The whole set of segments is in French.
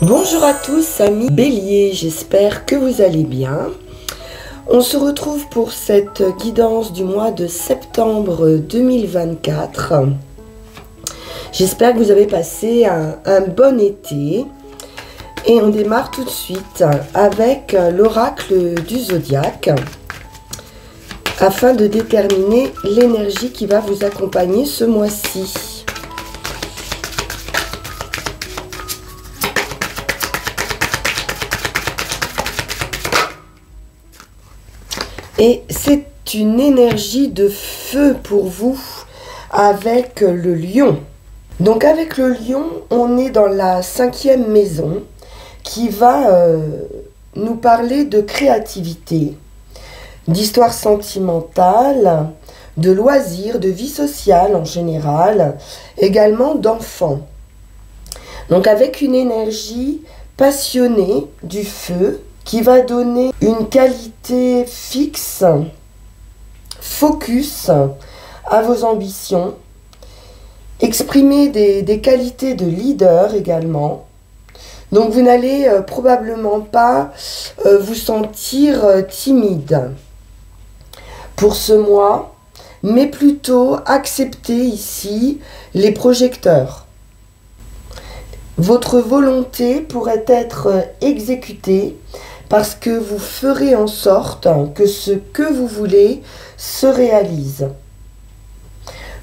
Bonjour à tous amis Bélier, j'espère que vous allez bien. On se retrouve pour cette guidance du mois de septembre 2024. J'espère que vous avez passé un bon été. Et on démarre tout de suite avec l'oracle du zodiaque afin de déterminer l'énergie qui va vous accompagner ce mois-ci. Et c'est une énergie de feu pour vous avec le lion. Donc avec le lion, on est dans la 5e maison qui va nous parler de créativité, d'histoire sentimentale, de loisirs, de vie sociale en général, également d'enfants. Donc avec une énergie passionnée du feu, qui va donner une qualité fixe, focus à vos ambitions, exprimer des qualités de leader également. Donc vous n'allez probablement pas vous sentir timide pour ce mois, mais plutôt accepter ici les projecteurs. Votre volonté pourrait être exécutée parce que vous ferez en sorte que ce que vous voulez se réalise.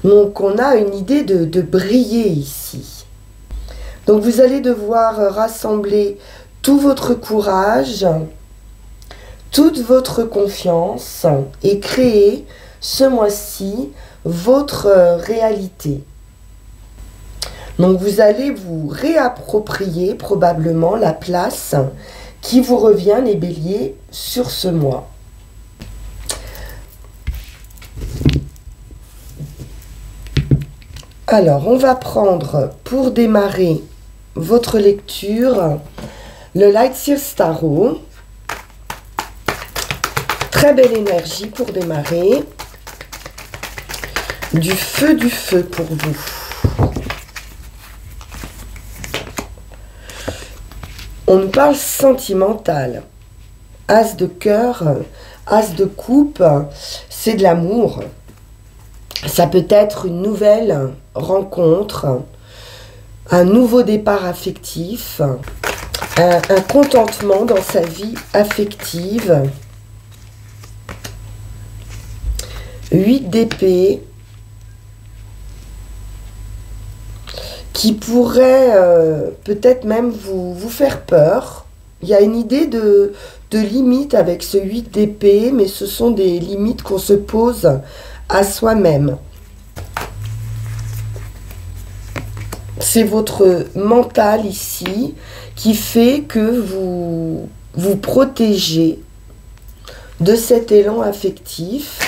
Donc on a une idée de briller ici. Donc vous allez devoir rassembler tout votre courage, toute votre confiance et créer ce mois-ci votre réalité. Donc vous allez vous réapproprier probablement la place qui vous revient les béliers sur ce mois. Alors on va prendre pour démarrer votre lecture le Light Seers Tarot. Très belle énergie pour démarrer. Du feu pour vous. On nous parle sentimental. As de cœur, as de coupe, c'est de l'amour. Ça peut être une nouvelle rencontre, un nouveau départ affectif, un contentement dans sa vie affective. 8 d'épée qui pourrait peut-être même vous faire peur. Il y a une idée de limite avec ce 8 d'épée, mais ce sont des limites qu'on se pose à soi-même. C'est votre mental ici qui fait que vous vous protégez de cet élan affectif.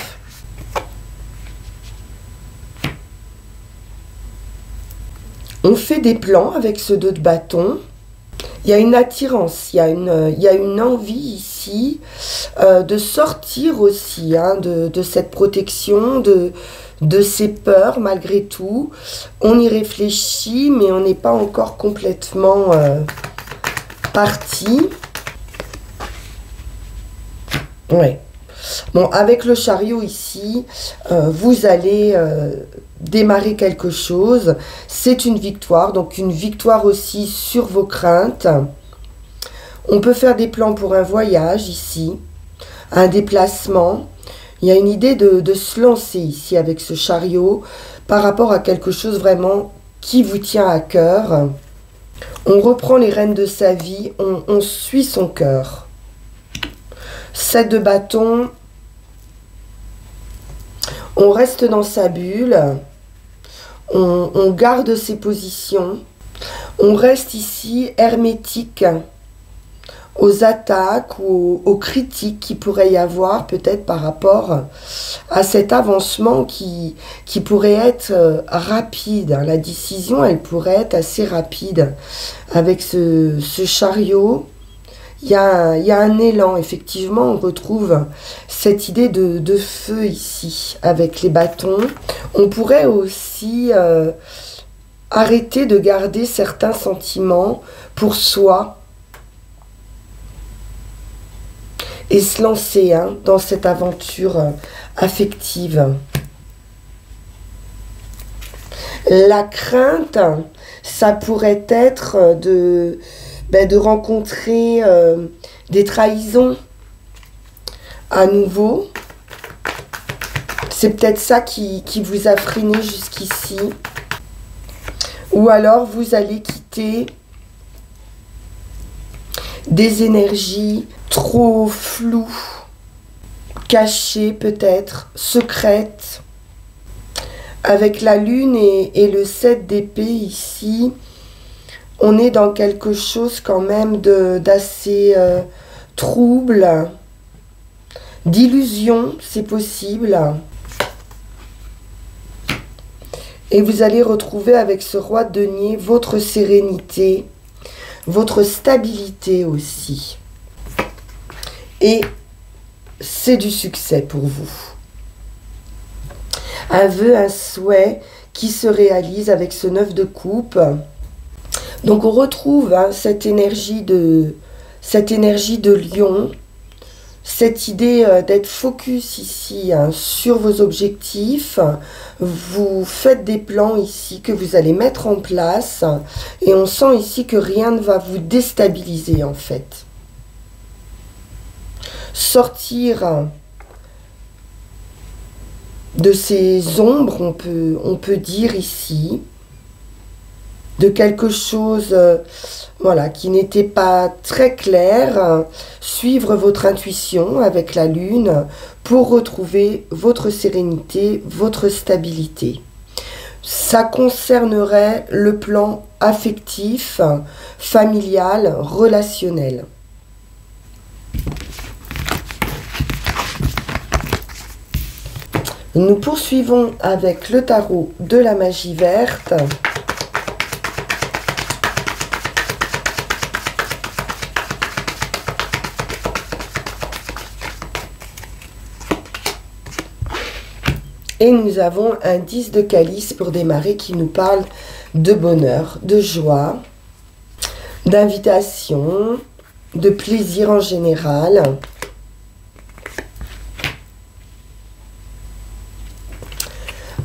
On fait des plans avec ce 2 de bâton. Il y a une attirance, il y a une envie ici de sortir aussi de cette protection, de ces peurs malgré tout. On y réfléchit, mais on n'est pas encore complètement parti. Ouais. Bon, avec le chariot ici, vous allez démarrer quelque chose. C'est une victoire, donc une victoire aussi sur vos craintes. On peut faire des plans pour un voyage ici, un déplacement. Il y a une idée de se lancer ici avec ce chariot par rapport à quelque chose vraiment qui vous tient à cœur. On reprend les rênes de sa vie, on suit son cœur. 7 de bâton. On reste dans sa bulle. On garde ses positions. On reste ici hermétique aux attaques ou aux critiques qui pourrait y avoir peut-être par rapport à cet avancement qui pourrait être rapide. La décision, elle pourrait être assez rapide. Avec ce chariot, il y a un élan. Effectivement, on retrouve cette idée de feu ici avec les bâtons. On pourrait aussi arrêter de garder certains sentiments pour soi et se lancer dans cette aventure affective. La crainte, ça pourrait être de rencontrer des trahisons à nouveau. C'est peut-être ça qui vous a freiné jusqu'ici. Ou alors vous allez quitter des énergies trop floues, cachées peut-être, secrètes. Avec la lune et le 7 d'épée ici, on est dans quelque chose quand même d'assez trouble, d'illusion, c'est possible. Et vous allez retrouver avec ce roi de denier votre sérénité, votre stabilité aussi. Et c'est du succès pour vous. Un vœu, un souhait qui se réalise avec ce 9 de coupe. Donc on retrouve cette énergie de lion, cette idée d'être focus ici sur vos objectifs. Vous faites des plans ici que vous allez mettre en place et on sent ici que rien ne va vous déstabiliser en fait. Sortir de ces ombres, on peut dire ici, de quelque chose voilà, qui n'était pas très clair, suivre votre intuition avec la lune pour retrouver votre sérénité, votre stabilité. Ça concernerait le plan affectif, familial, relationnel. Nous poursuivons avec le tarot de la magie verte. Et nous avons un 10 de calice pour démarrer qui nous parle de bonheur, de joie, d'invitation, de plaisir en général.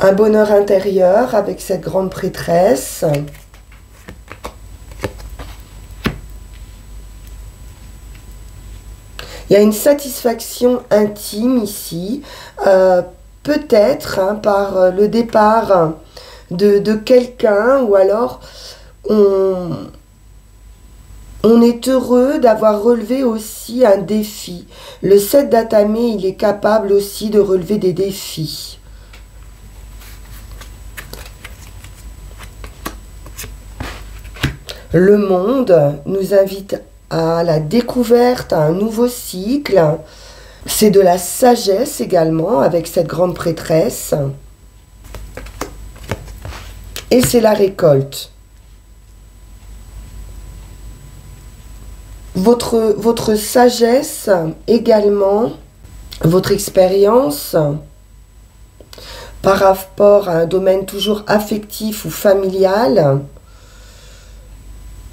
Un bonheur intérieur avec cette grande prêtresse. Il y a une satisfaction intime ici, peut-être par le départ de quelqu'un, ou alors on est heureux d'avoir relevé aussi un défi. Le 7 d'atamé, il est capable aussi de relever des défis. Le monde nous invite à la découverte, à un nouveau cycle. C'est de la sagesse également avec cette grande prêtresse. Et c'est la récolte. Votre sagesse également, votre expérience par rapport à un domaine toujours affectif ou familial,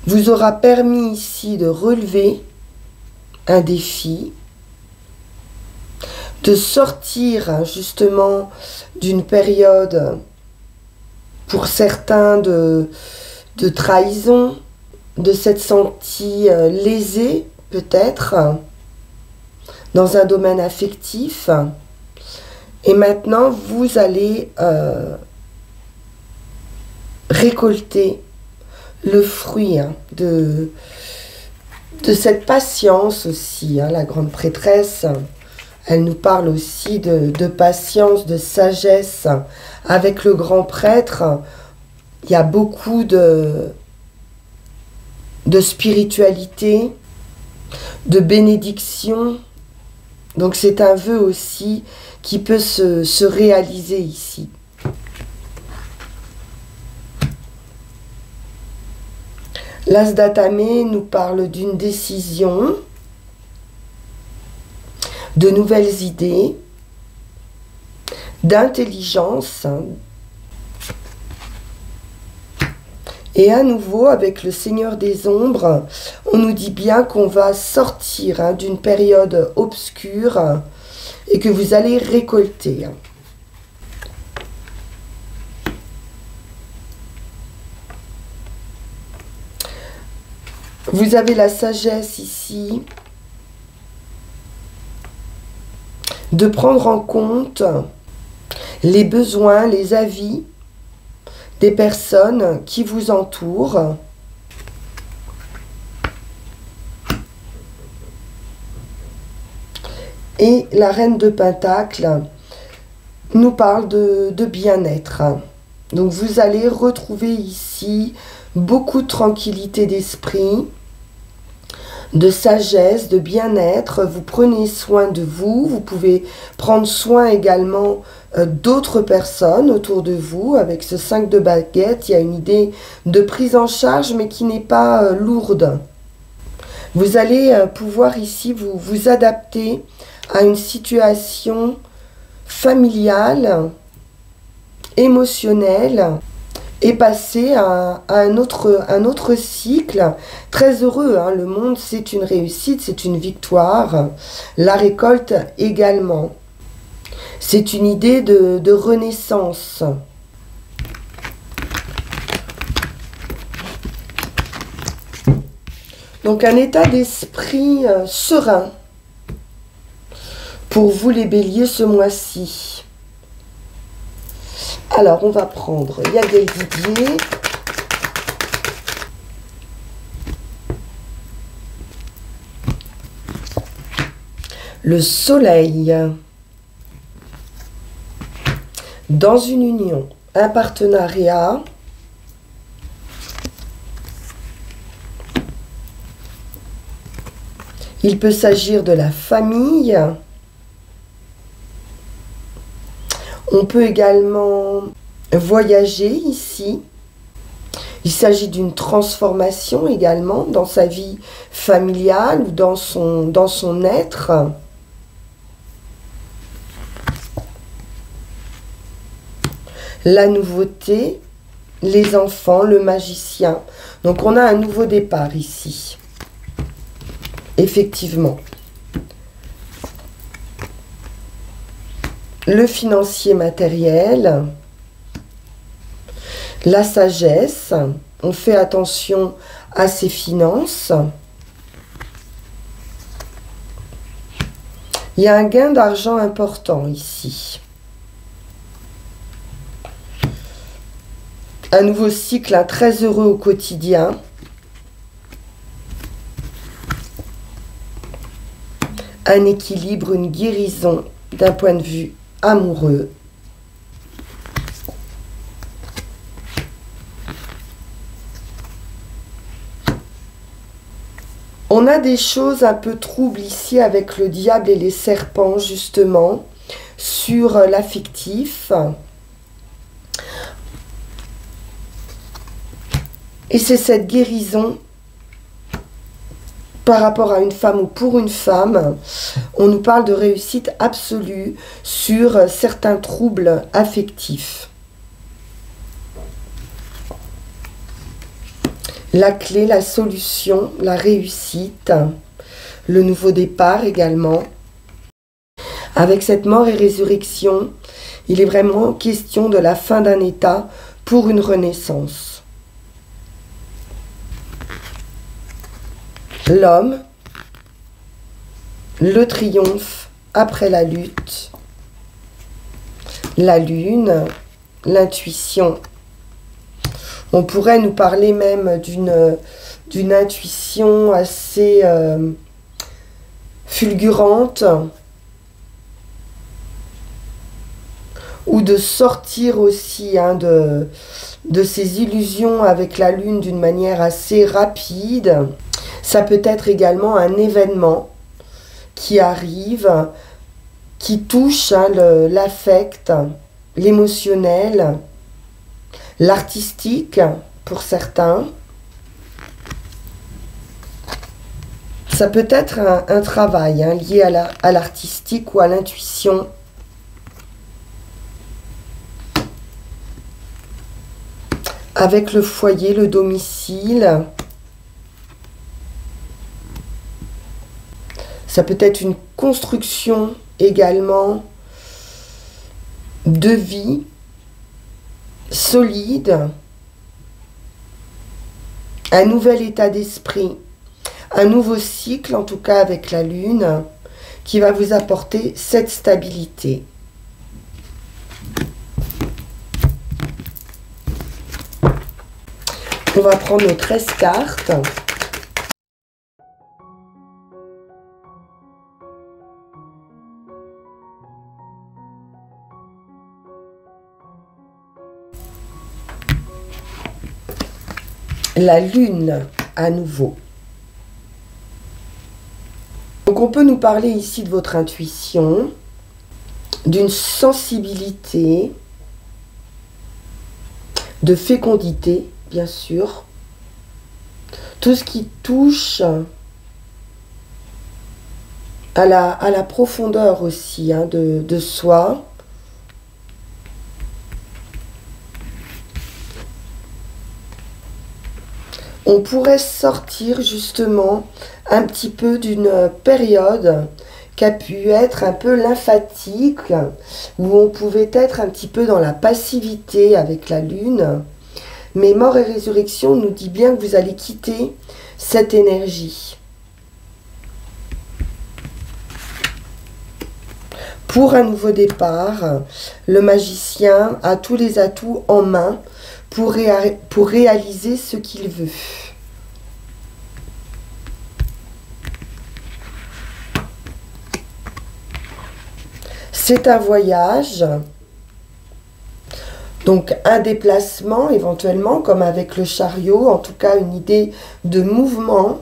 vous aura permis ici de relever un défi, de sortir justement d'une période, pour certains, de trahison, de s'être senti lésé peut-être, dans un domaine affectif. Et maintenant, vous allez récolter le fruit de cette patience aussi. La grande prêtresse, elle nous parle aussi de patience, de sagesse. Avec le grand prêtre, il y a beaucoup de spiritualité, de bénédiction. Donc c'est un vœu aussi qui peut se réaliser ici. L'As d'atamé nous parle d'une décision, de nouvelles idées, d'intelligence. Et à nouveau, avec le Seigneur des Ombres, on nous dit bien qu'on va sortir d'une période obscure et que vous allez récolter. Vous avez la sagesse ici de prendre en compte les besoins, les avis des personnes qui vous entourent. Et la Reine de Pentacle nous parle de bien-être. Donc vous allez retrouver ici beaucoup de tranquillité d'esprit, de sagesse, de bien-être. Vous prenez soin de vous. Vous pouvez prendre soin également d'autres personnes autour de vous. Avec ce 5 de baguette, il y a une idée de prise en charge, mais qui n'est pas lourde. Vous allez pouvoir ici vous adapter à une situation familiale, émotionnelle, et passer à un autre cycle très heureux. Hein. Le monde, c'est une réussite, c'est une victoire. La récolte également. C'est une idée de renaissance. Donc un état d'esprit serein pour vous les béliers ce mois-ci. Alors, on va prendre Yael Didier. Le soleil. Dans une union, un partenariat. Il peut s'agir de la famille. On peut également voyager ici. Il s'agit d'une transformation également dans sa vie familiale ou dans son être. La nouveauté, les enfants, le magicien. Donc on a un nouveau départ ici. Effectivement. Le financier matériel, la sagesse, on fait attention à ses finances. Il y a un gain d'argent important ici. Un nouveau cycle, très heureux au quotidien. Un équilibre, une guérison d'un point de vue amoureux. On a des choses un peu troubles ici avec le diable et les serpents, justement, sur l'affectif. Et c'est cette guérison par rapport à une femme ou pour une femme. On nous parle de réussite absolue sur certains troubles affectifs. La clé, la solution, la réussite, le nouveau départ également. Avec cette mort et résurrection, il est vraiment question de la fin d'un état pour une renaissance. L'homme, le triomphe après la lutte, la lune, l'intuition. On pourrait nous parler même d'une intuition assez fulgurante, ou de sortir aussi de ces illusions avec la lune d'une manière assez rapide. Ça peut être également un événement qui arrive, qui touche l'affect, l'émotionnel, l'artistique pour certains. Ça peut être un travail lié à l'artistique ou à l'intuition. avec le foyer, le domicile. Ça peut être une construction également de vie solide, un nouvel état d'esprit, un nouveau cycle, en tout cas avec la Lune, qui va vous apporter cette stabilité. On va prendre nos 13 cartes. La Lune, à nouveau. Donc on peut nous parler ici de votre intuition, d'une sensibilité, de fécondité, bien sûr. Tout ce qui touche à la profondeur aussi de soi. On pourrait sortir justement un petit peu d'une période qui a pu être un peu lymphatique, où on pouvait être un petit peu dans la passivité avec la Lune. Mais Mort et Résurrection nous dit bien que vous allez quitter cette énergie. Pour un nouveau départ, le magicien a tous les atouts en main pour réaliser ce qu'il veut. C'est un voyage, donc un déplacement éventuellement, comme avec le chariot, en tout cas une idée de mouvement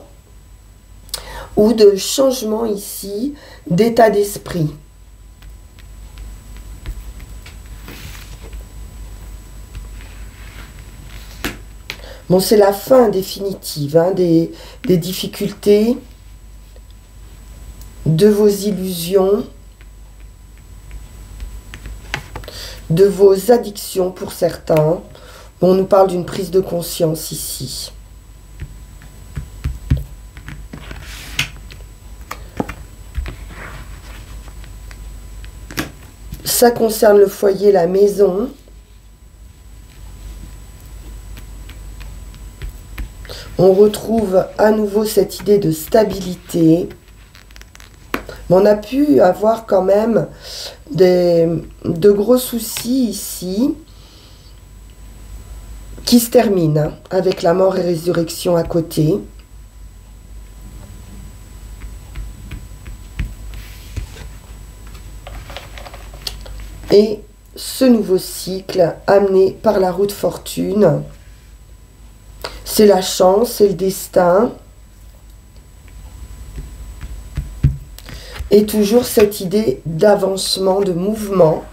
ou de changement ici, d'état d'esprit. Bon, c'est la fin définitive des difficultés, de vos illusions, de vos addictions pour certains. Bon, on nous parle d'une prise de conscience ici. Ça concerne le foyer, la maison. On retrouve à nouveau cette idée de stabilité. Mais on a pu avoir quand même de gros soucis ici qui se terminent avec la mort et résurrection à côté. Et ce nouveau cycle amené par la roue de fortune, c'est la chance, c'est le destin. Et toujours cette idée d'avancement, de mouvement.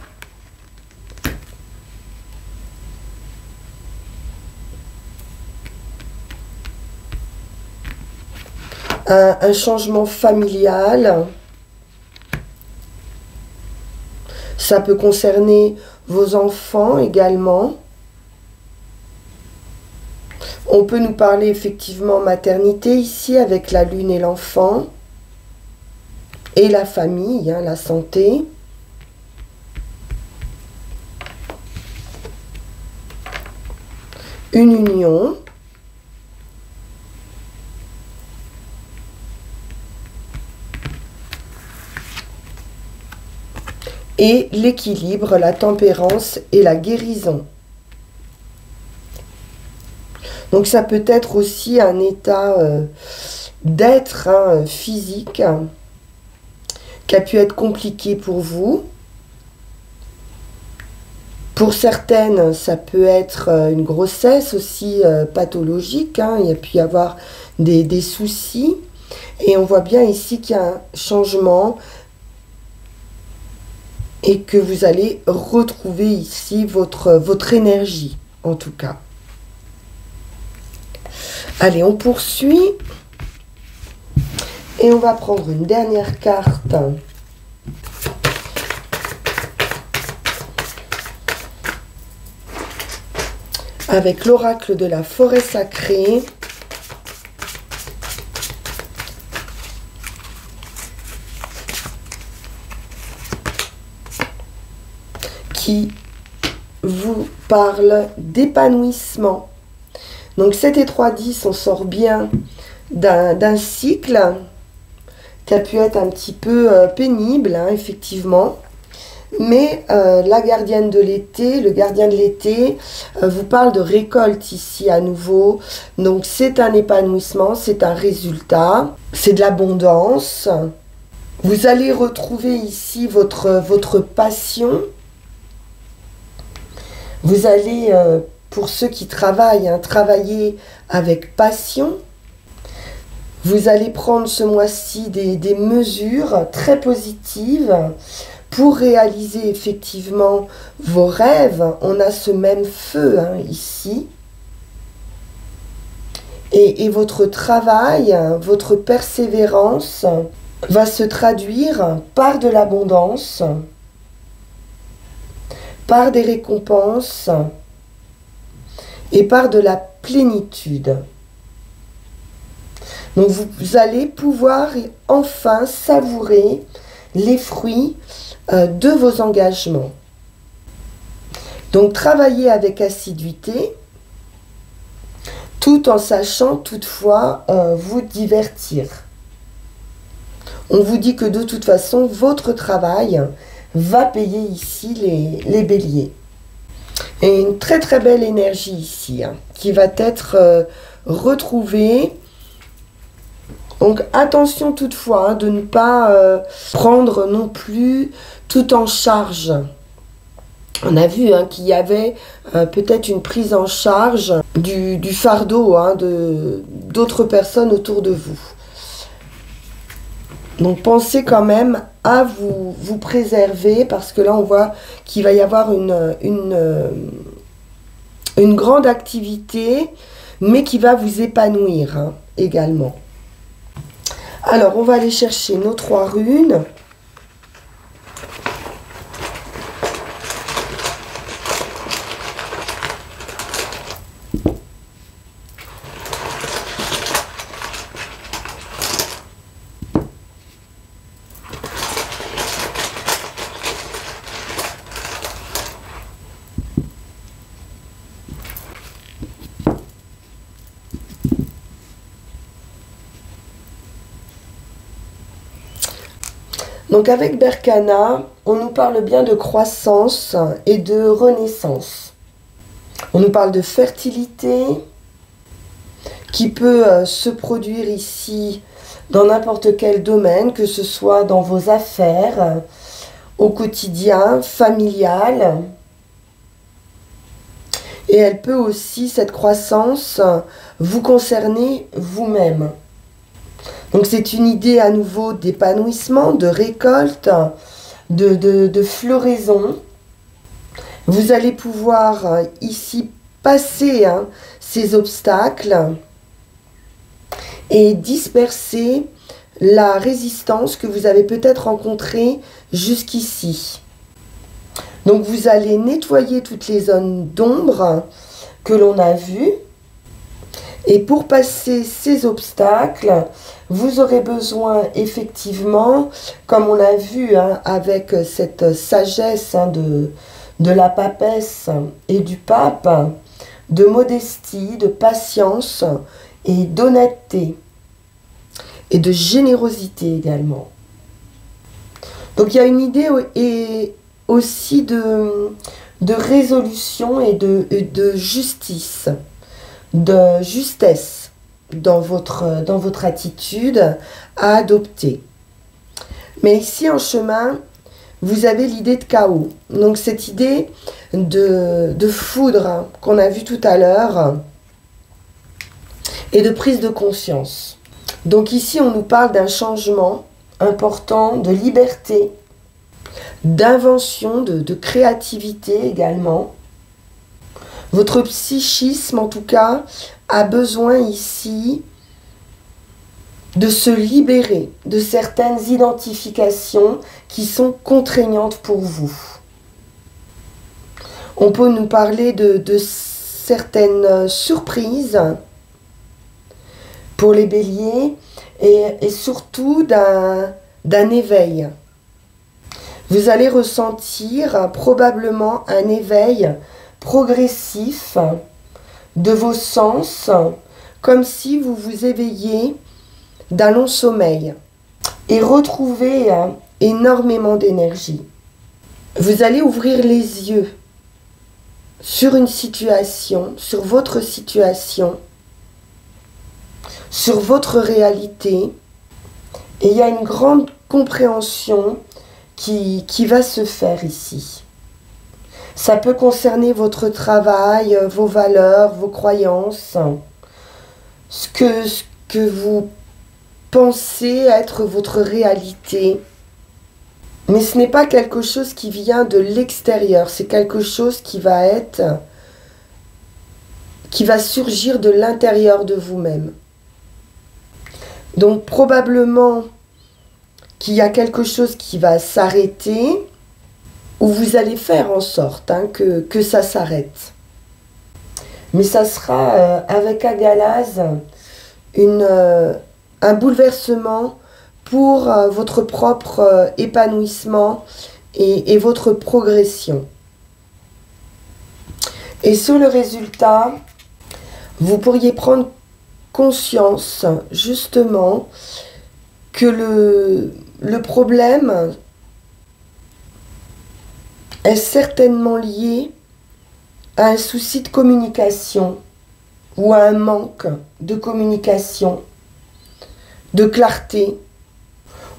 Un changement familial. Ça peut concerner vos enfants également. On peut nous parler effectivement maternité ici avec la Lune et l'enfant. Et la famille, la santé. Une union. Et l'équilibre, la tempérance et la guérison. Donc ça peut être aussi un état d'être physique qui a pu être compliqué pour vous. Pour certaines, ça peut être une grossesse aussi pathologique. Il y a pu y avoir des soucis. Et on voit bien ici qu'il y a un changement et que vous allez retrouver ici votre énergie, en tout cas. Allez, on poursuit. Et on va prendre une dernière carte. avec l'oracle de la forêt sacrée. Qui vous parle d'épanouissement. Donc 7 et 3, 10, on sort bien d'un cycle qui a pu être un petit peu pénible, hein, effectivement. Mais la gardienne de l'été, le gardien de l'été, vous parle de récolte ici à nouveau. Donc c'est un épanouissement, c'est un résultat, c'est de l'abondance. Vous allez retrouver ici votre passion. Vous allez, pour ceux qui travaillent, hein, travailler avec passion. Vous allez prendre ce mois-ci des mesures très positives pour réaliser effectivement vos rêves. On a ce même feu, hein, ici. Et votre travail, votre persévérance va se traduire par de l'abondance, par des récompenses et par de la plénitude. Donc vous allez pouvoir enfin savourer les fruits de vos engagements. Donc travaillez avec assiduité, tout en sachant toutefois vous divertir. On vous dit que de toute façon, votre travail va payer ici les béliers. Et une très très belle énergie ici, hein, qui va être retrouvée. Donc attention toutefois, hein, de ne pas prendre non plus tout en charge. On a vu, hein, qu'il y avait peut-être une prise en charge du fardeau, hein, d'autres personnes autour de vous. Donc pensez quand même à vous préserver, parce que là on voit qu'il va y avoir une grande activité, mais qui va vous épanouir, hein, également. Alors on va aller chercher nos 3 runes. Donc avec Berkana, on nous parle bien de croissance et de renaissance. On nous parle de fertilité qui peut se produire ici dans n'importe quel domaine, que ce soit dans vos affaires, au quotidien, familial. Et elle peut aussi, cette croissance, vous concerner vous-même. Donc c'est une idée à nouveau d'épanouissement, de récolte, de floraison. Vous allez pouvoir ici passer, hein, ces obstacles et disperser la résistance que vous avez peut-être rencontrée jusqu'ici. Donc vous allez nettoyer toutes les zones d'ombre que l'on a vues. Et pour passer ces obstacles, vous aurez besoin effectivement, comme on l'a vu, hein, avec cette sagesse, hein, de la papesse et du pape, de modestie, de patience et d'honnêteté et de générosité également. Donc il y a une idée et aussi de résolution et de justice, de justesse dans votre attitude à adopter. Mais ici en chemin, vous avez l'idée de chaos. Donc cette idée de foudre, hein, qu'on a vu tout à l'heure, et de prise de conscience. Donc ici on nous parle d'un changement important, de liberté, d'invention, de créativité également. Votre psychisme, en tout cas, a besoin ici de se libérer de certaines identifications qui sont contraignantes pour vous. On peut nous parler de certaines surprises pour les béliers et surtout d'un éveil. Vous allez ressentir probablement un éveil progressif de vos sens, comme si vous vous éveilliez d'un long sommeil et retrouver énormément d'énergie. Vous allez ouvrir les yeux sur une situation, sur votre situation, sur votre réalité, et il y a une grande compréhension qui va se faire ici. Ça peut concerner votre travail, vos valeurs, vos croyances, ce que vous pensez être votre réalité. Mais ce n'est pas quelque chose qui vient de l'extérieur, c'est quelque chose qui va surgir de l'intérieur de vous-même. Donc probablement qu'il y a quelque chose qui va s'arrêter, ou vous allez faire en sorte que ça s'arrête. Mais ça sera avec Agalaz un bouleversement pour votre propre épanouissement et votre progression. Et sur le résultat, vous pourriez prendre conscience justement que le problème est certainement lié à un souci de communication ou à un manque de communication, de clarté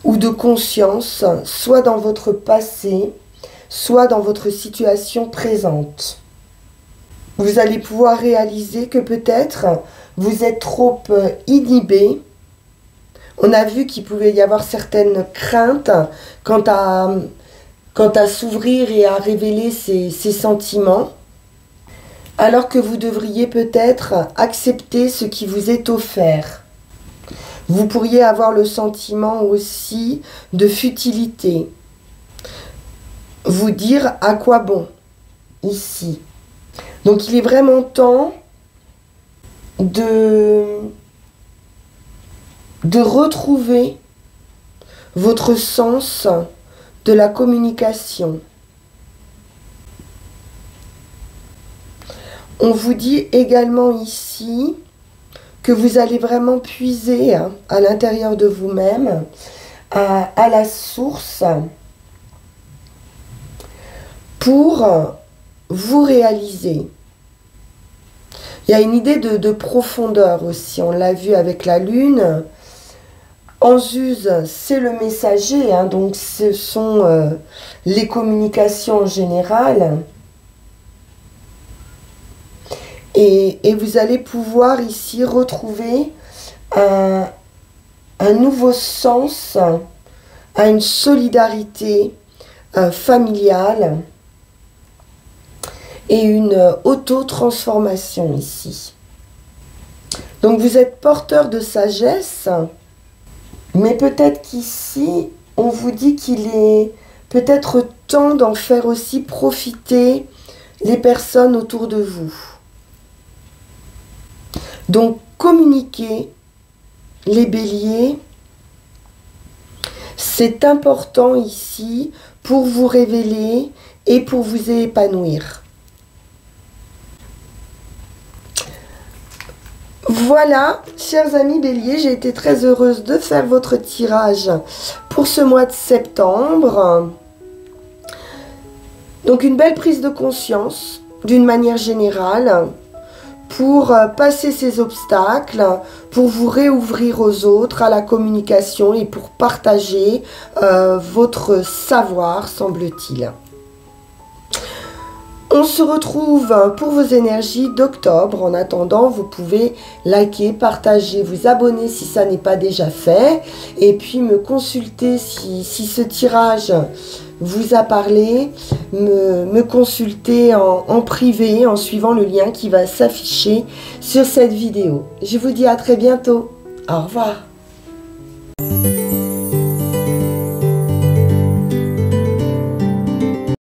ou de conscience, soit dans votre passé, soit dans votre situation présente. Vous allez pouvoir réaliser que peut-être vous êtes trop inhibé. On a vu qu'il pouvait y avoir certaines craintes quant à s'ouvrir et à révéler ses sentiments, alors que vous devriez peut-être accepter ce qui vous est offert. Vous pourriez avoir le sentiment aussi de futilité. Vous dire à quoi bon ici. Donc il est vraiment temps de retrouver votre sens de la communication. On vous dit également ici que vous allez vraiment puiser à l'intérieur de vous-même, à la source, pour vous réaliser. Il y a une idée de profondeur aussi, on l'a vu avec la lune. Anzuz, c'est le messager, donc ce sont les communications en général. Et vous allez pouvoir ici retrouver un nouveau sens, à une solidarité familiale et une auto-transformation ici. Donc vous êtes porteur de sagesse, mais peut-être qu'ici, on vous dit qu'il est peut-être temps d'en faire aussi profiter les personnes autour de vous. Donc, communiquer, les béliers, c'est important ici pour vous révéler et pour vous épanouir. Voilà, chers amis béliers, j'ai été très heureuse de faire votre tirage pour ce mois de septembre. Donc, une belle prise de conscience, d'une manière générale, pour passer ces obstacles, pour vous réouvrir aux autres, à la communication et pour partager votre savoir, semble-t-il. On se retrouve pour vos énergies d'octobre. En attendant, vous pouvez liker, partager, vous abonner si ça n'est pas déjà fait. Et puis me consulter si ce tirage vous a parlé. Me consulter en privé en suivant le lien qui va s'afficher sur cette vidéo. Je vous dis à très bientôt. Au revoir.